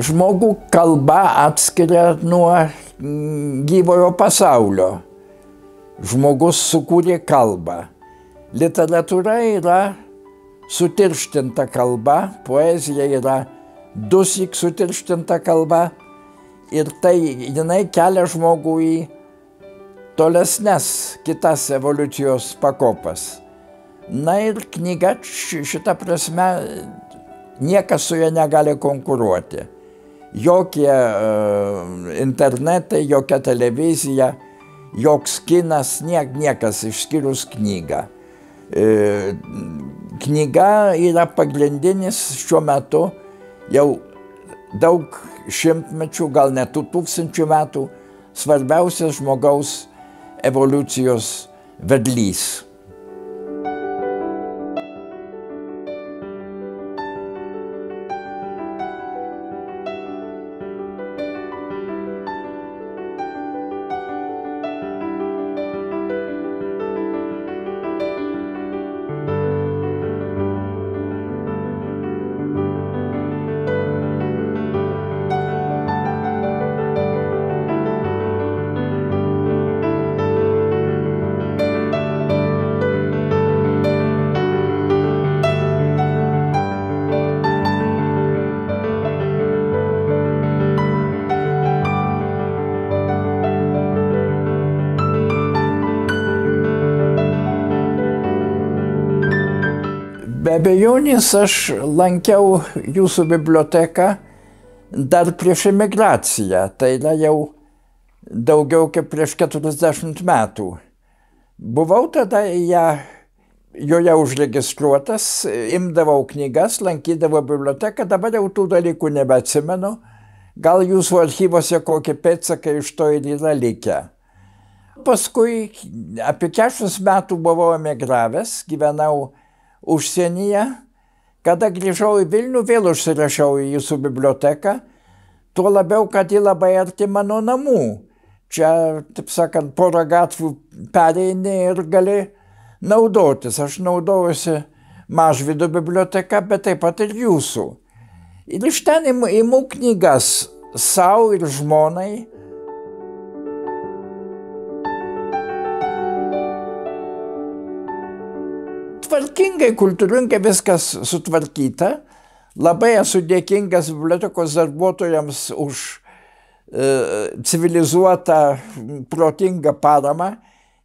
žmogų kalba atskiria nuo gyvojo pasaulio. Žmogus sukūrė kalbą. Literatūra yra sutirštinta kalba, poezija yra dusyk sutirštinta kalba ir tai jinai kelia žmogų į tolesnes kitas evoliucijos pakopas. Na ir knyga šita prasme niekas su ja negali konkuruoti. Jokie internetai, jokia televizija, joks kinas, niekas išskyrus knygą. Knyga yra pagrindinis šiuo metu jau daug šimtmečių, gal net 1000 metų, svarbiausias žmogaus evoliucijos vedlys. Be abejonės aš lankiau jūsų biblioteką dar prieš emigraciją, tai yra jau daugiau kaip prieš 40 metų. Buvau tada joje užregistruotas, imdavau knygas, lankydavau biblioteką, dabar jau tų dalykų nebeatsimenu. Gal jūsų archyvose kokie pėdsakai iš to ir yra likę. Paskui apie 4 metų buvau emigravęs, gyvenau užsienyje. Kada grįžau į Vilnių, vėl užsirašiau į jūsų biblioteką, tuo labiau, kad ji labai arti mano namų. Čia, taip sakant, porą gatvių pereini ir gali naudotis. Aš naudojausi Mažvydo biblioteka, bet taip pat ir jūsų. Ir iš ten imu knygas sau ir žmonai. Tvarkingai, kultūringai viskas sutvarkyta. Labai esu dėkingas bibliotekos darbuotojams už civilizuotą, protingą paramą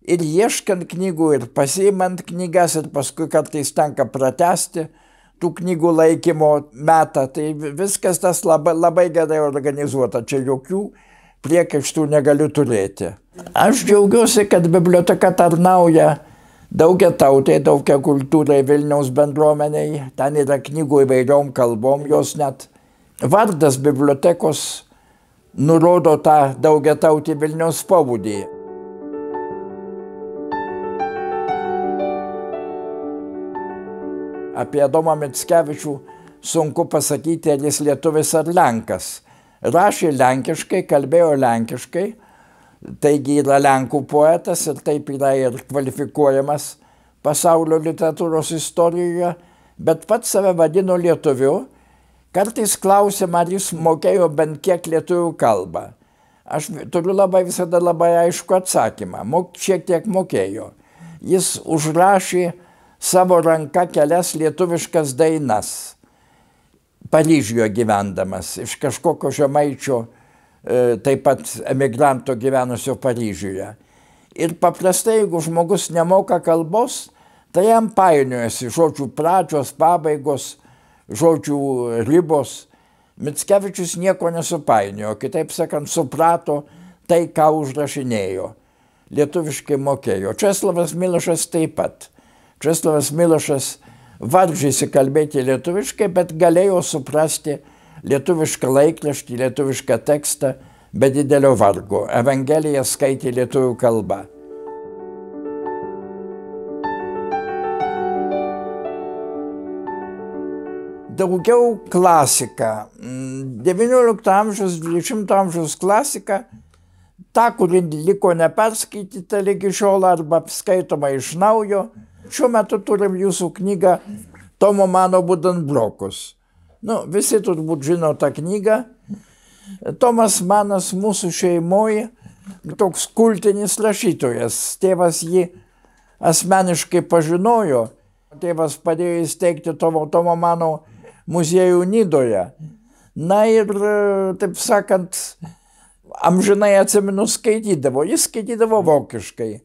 ir ieškant knygų, ir pasiimant knygas, ir paskui kartais tenka pratęsti tų knygų laikymo metą. Tai viskas tas labai gerai organizuota. Čia jokių priekaištų negaliu turėti. Aš džiaugiuosi, kad biblioteka tarnauja daugiatautai, daugiakultūrai Vilniaus bendruomeniai. Ten yra knygų įvairiom kalbom, jos net vardas bibliotekos nurodo tą daugiatautį Vilniaus pobūdį. Apie Adomą Mickevičių sunku pasakyti, ar jis lietuvis ar lenkas. Rašė lenkiškai, kalbėjo lenkiškai. Taigi yra lenkų poetas ir taip yra ir kvalifikuojamas pasaulio literatūros istorijoje, bet pats save vadino lietuviu. Kartais klausėm, ar jis mokėjo bent kiek lietuvių kalbą. Aš turiu visada labai aišku atsakymą. Šiek tiek mokėjo. Jis užrašė savo ranka kelias lietuviškas dainas, Paryžiuje gyvendamas, iš kažkokio žemaičio, taip pat emigranto gyvenusio Paryžiuje. Ir paprastai, jeigu žmogus nemoka kalbos, tai jam painiojasi žodžių pradžios, pabaigos, žodžių ribos. Mickevičius nieko nesupainiojo, kitaip sakant, suprato tai, ką užrašinėjo. Lietuviškai mokėjo. Česlovas Milošas taip pat. Česlovas Milošas varžėsi kalbėti lietuviškai, bet galėjo suprasti lietuvišką laikraštį, lietuvišką tekstą be didelio vargo. Evangeliją skaitė lietuvių kalba. Daugiau klasika. 19 amžiaus, 20 amžiaus klasika, ta, kuri liko neperskaityta lygi šiol arba skaitoma iš naujo. Šiuo metu turim jūsų knygą Tomo Mano Buddenbrookus. Nu, visi turbūt žino tą knygą. Tomas Manas mūsų šeimoje toks kultinis rašytojas. Tėvas jį asmeniškai pažinojo. Tėvas padėjo įsteigti Tomo Mano muziejų Nidoje. Na ir, taip sakant, amžinai atsimenu skaitydavo. Jis skaitydavo vokiškai.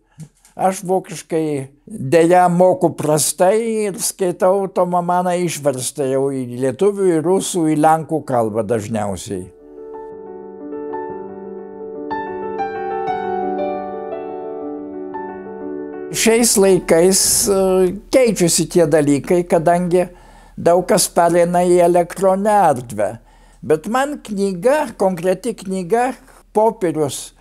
Aš vokiškai dėja moku prastai ir skaitau Tomą Maną išverstą jau į lietuvių, į rusų, į lenkų kalbą dažniausiai. Šiais laikais keičiasi tie dalykai, kadangi daug kas pereina į elektroninę erdvę. Bet man knyga, konkreti knyga, popierius,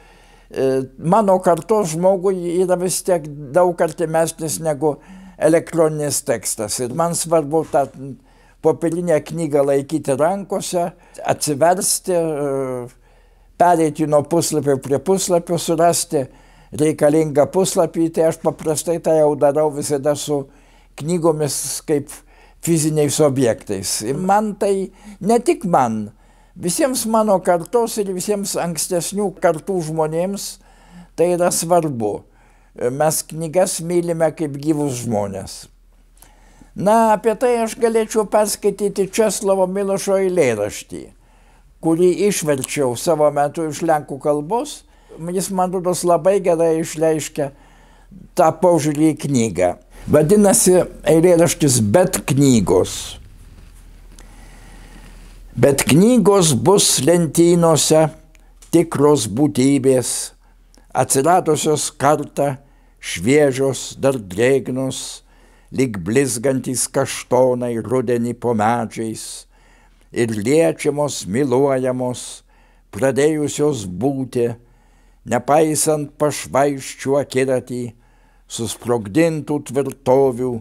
mano kartos žmogui yra vis tiek daug artimesnis negu elektroninis tekstas. Ir man svarbu tą popierinę knygą laikyti rankose, atsiversti, pereiti nuo puslapio prie puslapio, surasti reikalingą puslapį. Tai aš paprastai tai jau darau visada su knygomis kaip fiziniais objektais. Ir man tai, ne tik man, visiems mano kartos ir visiems ankstesnių kartų žmonėms tai yra svarbu. Mes knygas mylime kaip gyvus žmonės. Na, apie tai aš galėčiau perskaityti Česlovo Milošo eilėraštį, kurį išverčiau savo metu iš lenkų kalbos. Jis, man rodos, labai gerai išreiškia tą požiūrį į knygą. Vadinasi eilėraštis Bet knygos. Bet knygos bus lentynose tikros būtybės, atsiradusios kartą, šviežios, dar drėgnos, lyg blizgantys kaštonai rudenį po medžiais, ir liečiamos, myluojamos, pradėjusios būti, nepaisant pašvaisčių akiratį, susprogdintų tvirtovių,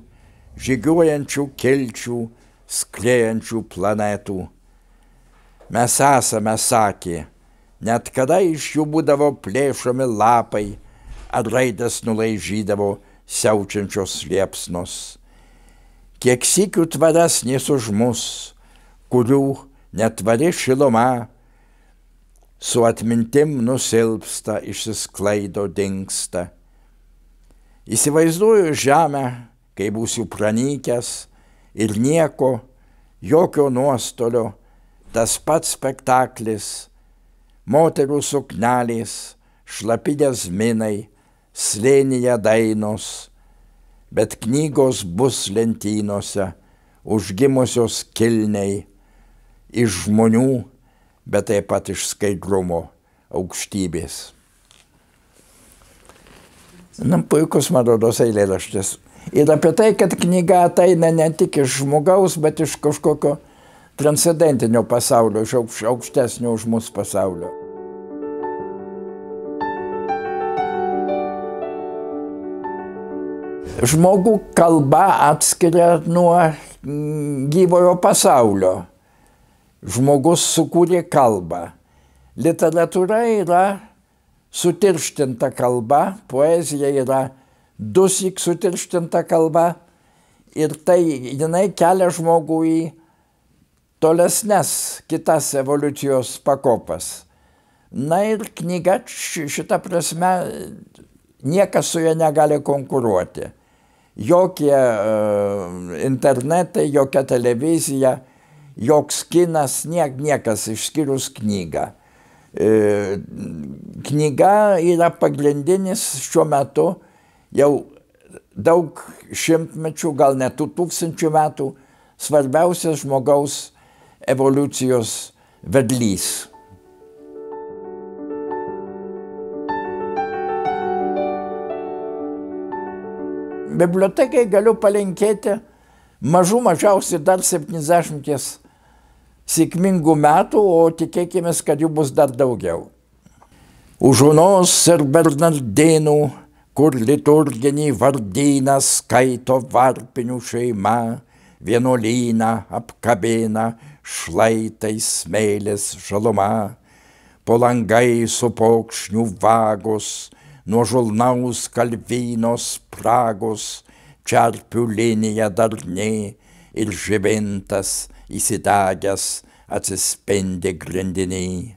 žygiuojančių kelčių, skriejančių planetų. Mes esame, sakė, net kada iš jų būdavo plėšomi lapai, ar raidės nulaižydavo siaučiančios liepsnos. Kiek sykių tvaresnės už mus, kurių netvari šiluma, su atmintim nusilpsta, išsisklaido, dingsta. Įsivaizduoju žemę, kai būsiu pranykęs ir nieko, jokio nuostolio, tas pats spektaklis, moterų suknelės, šlapidės minai, slėnyje dainos, bet knygos bus lentynose, užgimusios kilniai, iš žmonių, bet taip pat iš skaidrumo aukštybės. Na, puikus, man rodos, eilėraštis. Ir apie tai, kad knyga ateina ne tik iš žmogaus, bet iš kažkokio transcendentinio pasaulio, iš aukštesnio už mus pasaulio. Žmogų kalba atskiria nuo gyvojo pasaulio. Žmogus sukūrė kalbą. Literatūra yra sutirštinta kalba, poezija yra dusyk sutirštinta kalba ir tai jinai kelia žmogų į tolesnes kitas evoliucijos pakopas. Na ir knyga šita prasme niekas su ja negali konkuruoti. Jokie internetai, jokia televizija, joks kinas, niekas išskyrus knygą. Knyga yra pagrindinis šiuo metu jau daug šimtmečių, gal net 1000 metų, svarbiausias žmogaus evoliucijos vedlys. Bibliotekai galiu palinkėti mažiausiai dar 70 sėkmingų metų, o tikėkime, kad jų bus dar daugiau. Už Onos ir Bernardinų, kur liturginį vardyną skaito varpinių šeima, vienuolyną apkabina šlaitais smėlės žaluma, po langai su pokšnių vagos, nuo žulnaus kalvynos spragos, čerpių linija darni ir žibintas įsidegęs atsispindi grindiniai.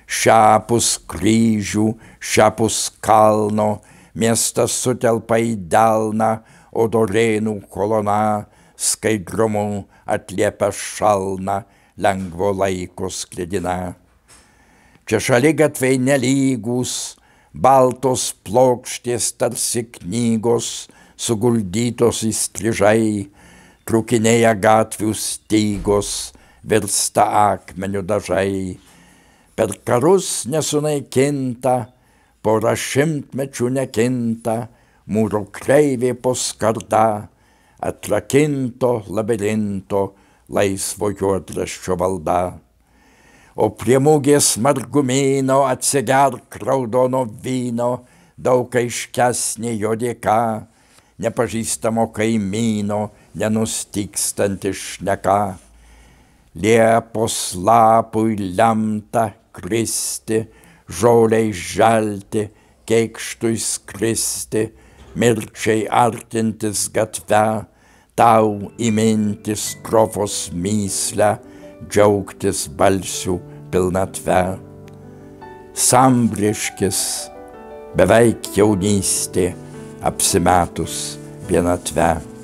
Šiapus kryžių, šiapus kalno, miestas sutelpa į delną, o dorėnų kolona skaidrumu atliepia šalną, lengvo laiko sklidina. Čia šaligatviai nelygus, baltos plokštės tarsi knygos, suguldytos įstrižai, trūkinėja gatvių stygos, virsta akmenių dažai. Per karus nesunaikinta, pora šimtmečių nekinta, mūro kreivė po skarda, atrakinto labirinto laisvo juodraščio valda. O prie mugės margumyno atsigerk raudono vyno, daug aiškesnė jo dėka, nepažįstamo kaimyno, nenustygstanti šneka. Liepos lapui lemta kristi, žoliai želti, kėkštui skristi, mirčiai artintis gatve, tau įminti strofos myslę, džiaugtis balsių pilnatve. Sambriškis, beveik jaunystė, apsimetus vienatve.